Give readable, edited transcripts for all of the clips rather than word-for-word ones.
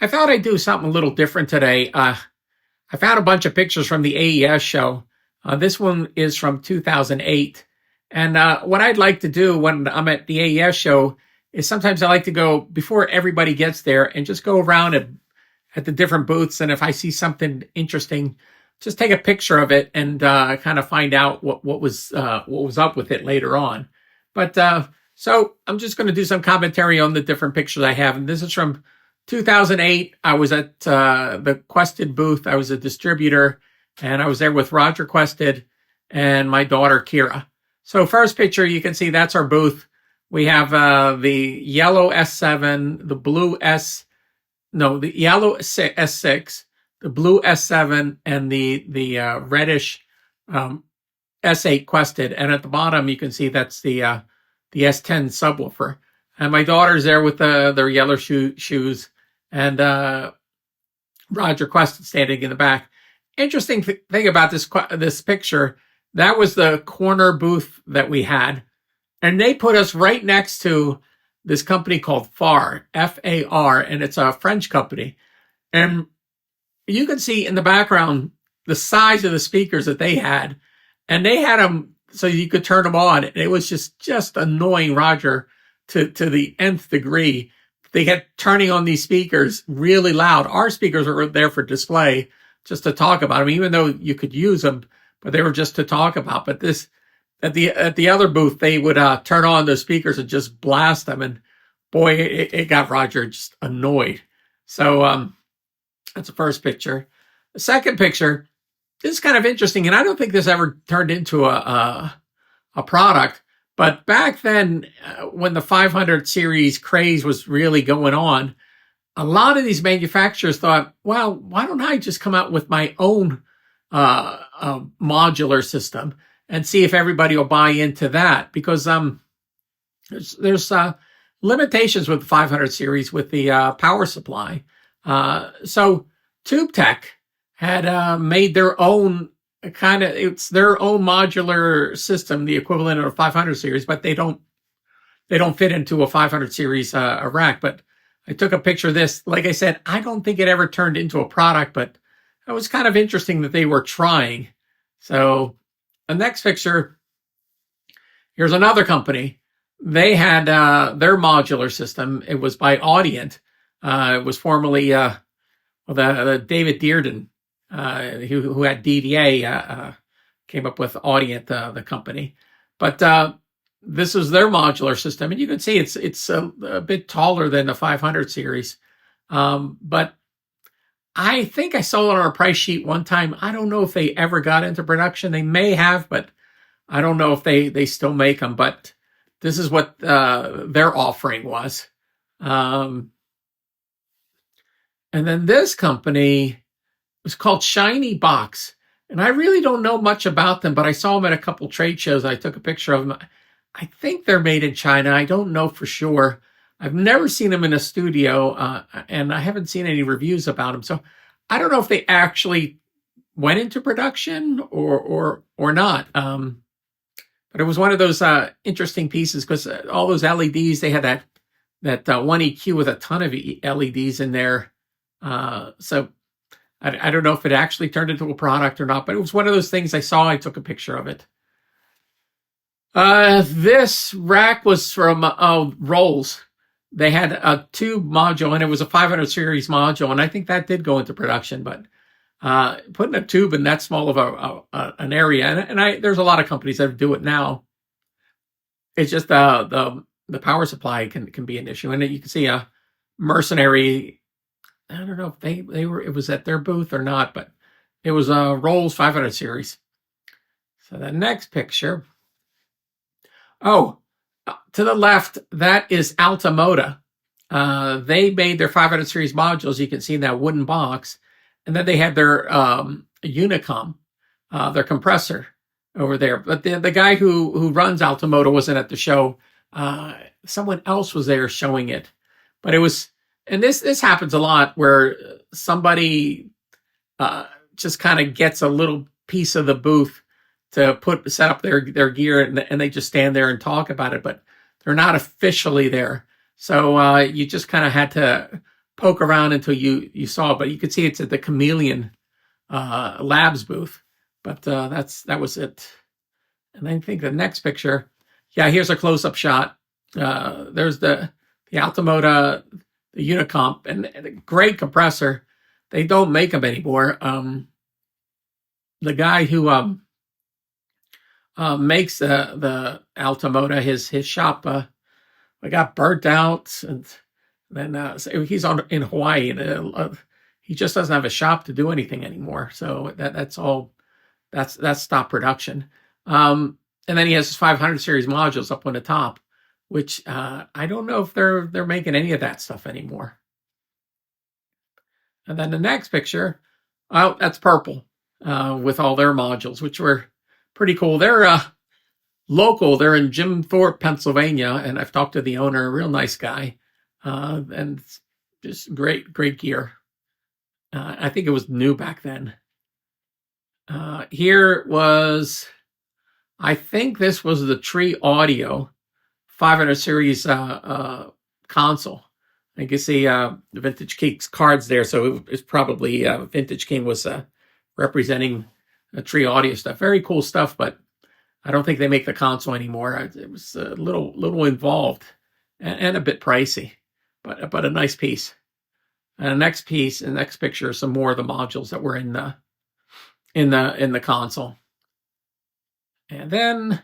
I thought I'd do something a little different today. I found a bunch of pictures from the AES show. This one is from 2008. And what I'd like to do when I'm at the AES show is sometimes I like to go before everybody gets there and just go around at the different booths. And if I see something interesting, just take a picture of it and kind of find out what was up with it later on. But so I'm just going to do some commentary on the different pictures I have. And this is from 2008. I was at the Quested booth. I was a distributor, and I was there with Roger Quested and my daughter Kira. So first picture, you can see that's our booth. We have the yellow S7, the yellow S6, the blue S7, and the reddish S8 Quested. And at the bottom, you can see that's the S10 subwoofer. And my daughter's there with their yellow shoes, and Roger Quested standing in the back. Interesting thing about this picture, that was the corner booth that we had, and they put us right next to this company called FAR, F-A-R, and it's a French company. And you can see in the background the size of the speakers that they had, and they had them so you could turn them on. And it was just annoying Roger to the nth degree. They kept turning on these speakers really loud. Our speakers were there for display, just to talk about them, even though you could use them, but they were just to talk about. But this, at the other booth, they would turn on the speakers and just blast them. And boy, it got Roger just annoyed. So that's the first picture. The second picture, this is kind of interesting, and I don't think this ever turned into a product. But back then, when the 500 series craze was really going on, a lot of these manufacturers thought, well, why don't I just come out with my own modular system and see if everybody will buy into that? Because there's limitations with the 500 series with the power supply. So TubeTech had made their own it's their own modular system, the equivalent of a 500 series, but they don't fit into a 500 series rack. But I took a picture of this. Like I said, I don't think it ever turned into a product, but it was kind of interesting that they were trying. So the next picture, here's another company. They had their modular system. It was by Audient. It was formerly the David Dearden, who had DDA, came up with Audient, the company. But this is their modular system, and you can see it's a bit taller than the 500 series. But I think I saw it on a price sheet one time. I don't know if they ever got into production. They may have, but I don't know if they still make them. But this is what their offering was. And then this company was called Shiny Box. And I really don't know much about them, but I saw them at a couple trade shows. I took a picture of them. I think they're made in China. I don't know for sure. I've never seen them in a studio, and I haven't seen any reviews about them. So I don't know if they actually went into production or not. But it was one of those interesting pieces because all those LEDs, they had that one EQ with a ton of LEDs in there. So I don't know if it actually turned into a product or not, but it was one of those things I saw. I took a picture of it. This rack was from Rolls. They had a tube module, and it was a 500 series module, and I think that did go into production. But putting a tube in that small of an area, and there's a lot of companies that do it now. It's just the power supply can be an issue, and you can see a Mercenary. I don't know if they were, it was at their booth or not, but it was a Rolls 500 series. So the next picture. Oh, to the left, that is Altamoda. They made their 500 series modules. You can see in that wooden box. And then they had their Unicom, their compressor over there. But the guy who runs Altamoda wasn't at the show. Someone else was there showing it. But it was, and this happens a lot where somebody just kind of gets a little piece of the booth to set up their gear, and they just stand there and talk about it, but they're not officially there. So you just kind of had to poke around until you saw it, but you could see it's at the Chameleon Labs booth. But that was it. And I think the next picture, yeah, here's a close-up shot. There's the Altamoda, the Unicomp, and a great compressor. They don't make them anymore. The guy who makes the Altamoda, his shop, got burnt out, and then so he's in Hawaii, and he just doesn't have a shop to do anything anymore. So that's stopped production. And then he has his 500 series modules up on the top, which I don't know if they're making any of that stuff anymore. And then the next picture, oh, that's Purple with all their modules, which were pretty cool. They're local. They're in Jim Thorpe, Pennsylvania, and I've talked to the owner, a real nice guy, and just great gear. I think it was new back then. Here was, I think this was the Tree Audio 500 series console. You can see the Vintage King's cards there, so it's probably Vintage King was representing Tree Audio stuff. Very cool stuff, but I don't think they make the console anymore. It was a little involved and a bit pricey, but a nice piece. And the next piece, the next picture, some more of the modules that were in the console. And then,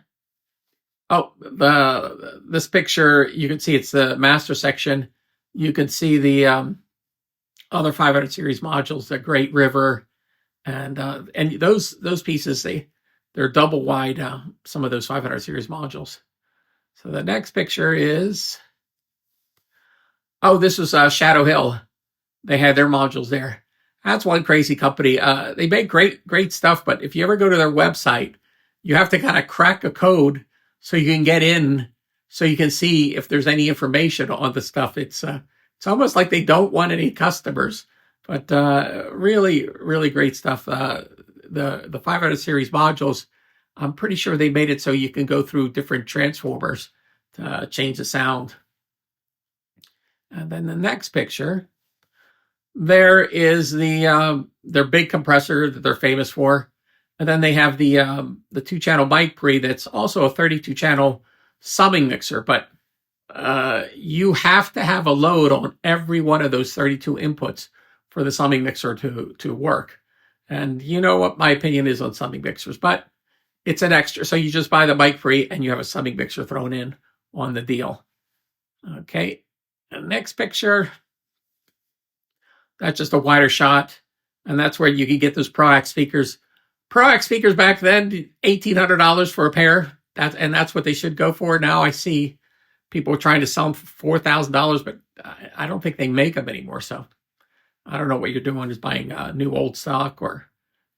this picture, you can see it's the master section. You can see the other 500 series modules, the Great River, and those pieces, they're double wide. Some of those 500 series modules. So the next picture is, this was Shadow Hill. They had their modules there. That's one crazy company. They make great stuff, but if you ever go to their website, you have to kind of crack a code so you can get in, so you can see if there's any information on the stuff. It's almost like they don't want any customers, but really great stuff. The 500 series modules, I'm pretty sure they made it so you can go through different transformers to change the sound. And then the next picture, there is their big compressor that they're famous for. And then they have the 2-channel mic pre that's also a 32-channel summing mixer, but you have to have a load on every one of those 32 inputs for the summing mixer to work. And you know what my opinion is on summing mixers, but it's an extra. So you just buy the mic pre and you have a summing mixer thrown in on the deal. Okay, and next picture, that's just a wider shot, and that's where you can get those ProAct speakers. ProAct speakers back then, $1,800 for a pair. That's what they should go for. Now I see people trying to sell them for $4,000, but I don't think they make them anymore. So I don't know what you're doing, is buying new old stock or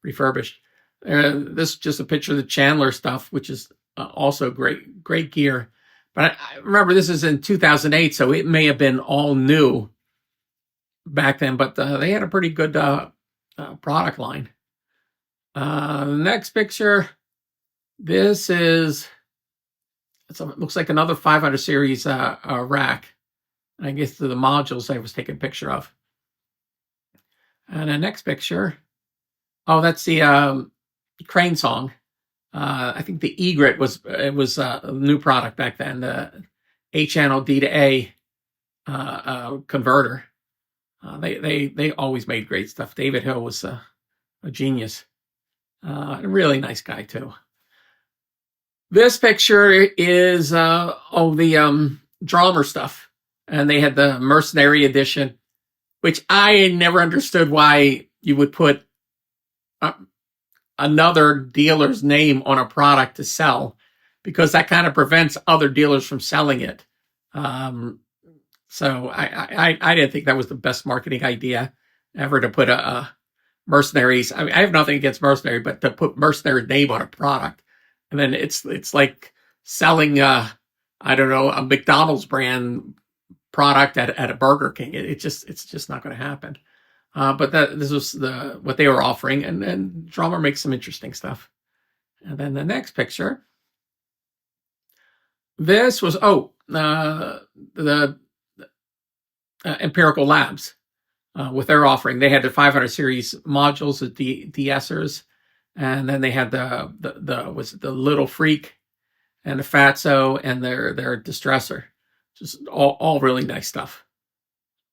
refurbished. This is just a picture of the Chandler stuff, which is also great gear. But I remember this is in 2008, so it may have been all new back then, but they had a pretty good product line. Next picture, this is, it looks like another 500 series rack. I guess the modules I was taking a picture of. And the next picture, that's the Crane Song. I think the Egret was a new product back then, the 8-channel D to A converter. They always made great stuff. David Hill was a genius. A really nice guy too. This picture is the Drummer stuff, and they had the Mercenary edition, which I never understood why you would put another dealer's name on a product to sell, because that kind of prevents other dealers from selling it. So I didn't think that was the best marketing idea ever, to put a Mercenaries. I mean, I have nothing against Mercenary, but to put Mercenary name on a product, and then it's like selling I don't know, a McDonald's brand product at a Burger King. It's just not going to happen. But this was what they were offering, and Drummer makes some interesting stuff. And then the next picture, this was the Empirical Labs. with their offering. They had the 500 series modules, the DSers, and then they had the Little Freak and the Fatso and their Distressor. Just all really nice stuff.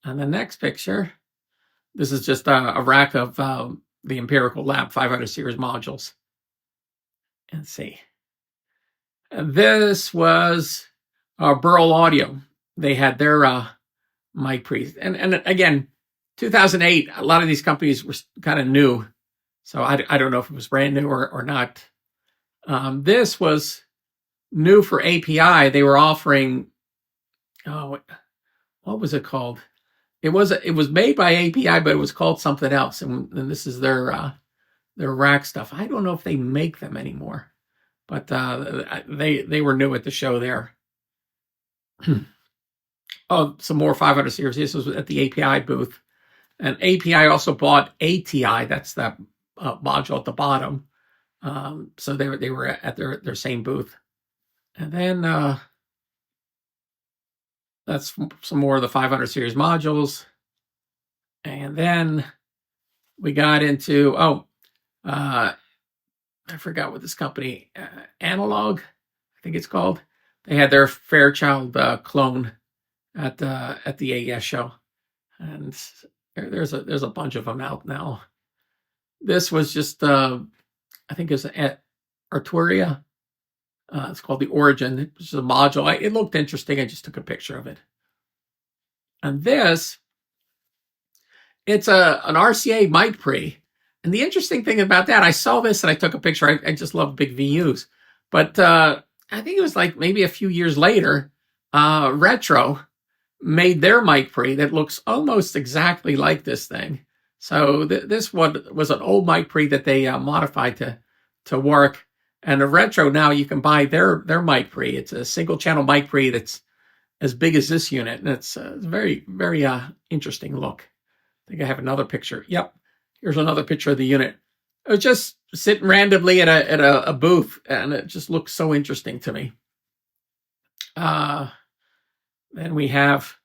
And the next picture, this is just a rack of the Empirical Lab 500 series modules. Let's see. And this was Burl Audio. They had their mic pre. And again, 2008, a lot of these companies were kind of new. So I don't know if it was brand new or not. This was new for API. They were offering, what was it called? It was made by API, but it was called something else. And this is their rack stuff. I don't know if they make them anymore, but they were new at the show there. Oh, some more 500 series. This was at the API booth, and API also bought ATI. That's that module at the bottom. So they were at their same booth, and then that's some more of the 500 series modules. And then we got into, I forgot what this company, Analog, I think it's called. They had their Fairchild clone at the AES show. And there's a bunch of them out now. This was just, I think it was at Arturia. It's called the Origin. It was a module. It looked interesting. I just took a picture of it. And this, it's an RCA mic pre. And the interesting thing about that, I saw this and I took a picture. I just love big VUs. But I think it was like maybe a few years later, Retro made their mic pre that looks almost exactly like this thing. So this one was an old mic pre that they modified to work. And the Retro, now you can buy their mic pre. It's a single channel mic pre that's as big as this unit. And it's a very, very interesting look. I think I have another picture. Yep. Here's another picture of the unit. It was just sitting randomly at a booth, and it just looks so interesting to me. Then we have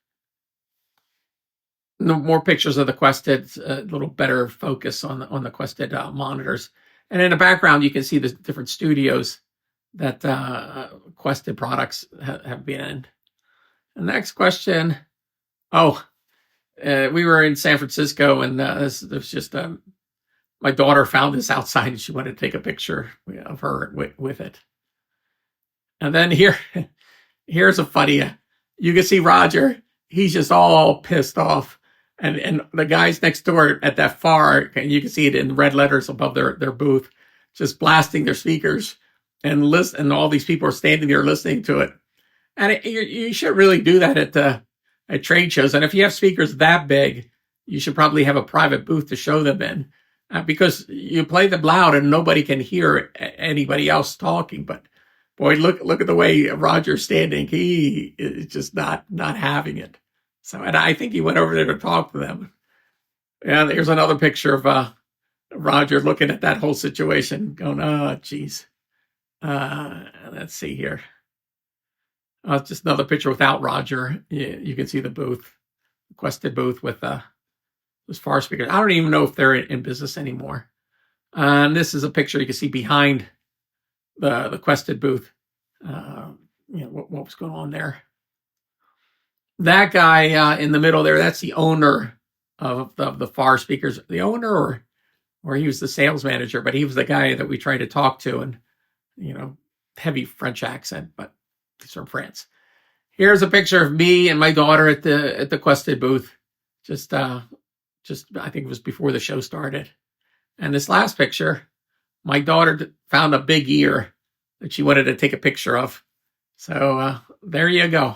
more pictures of the Quested, a little better focus on the Quested monitors. And in the background, you can see the different studios that Quested products have been in. The next question. We were in San Francisco, and this was just my daughter found this outside, and she wanted to take a picture of her with it. And then here's a funny. You can see Roger. He's just all pissed off, and the guys next door at that far, and you can see it in red letters above their booth, just blasting their speakers, and all these people are standing there listening to it. And you should really do that at trade shows. And if you have speakers that big, you should probably have a private booth to show them in, because you play them loud and nobody can hear anybody else talking. But boy, look at the way Roger's standing. He is just not having it. So, and I think he went over there to talk to them. And there's another picture of Roger looking at that whole situation, going, "Oh, geez." Let's see here. Just another picture without Roger. You can see the booth, the Quested booth with those far speakers. I don't even know if they're in business anymore. And this is a picture you can see behind the Quested booth. What was going on there. That guy in the middle there, that's the owner of the far speakers. The owner, or he was the sales manager, but he was the guy that we tried to talk to, and heavy French accent, but he's from France. Here's a picture of me and my daughter at the Quested booth. Just I think it was before the show started. And this last picture, my daughter found a big ear that she wanted to take a picture of. So there you go.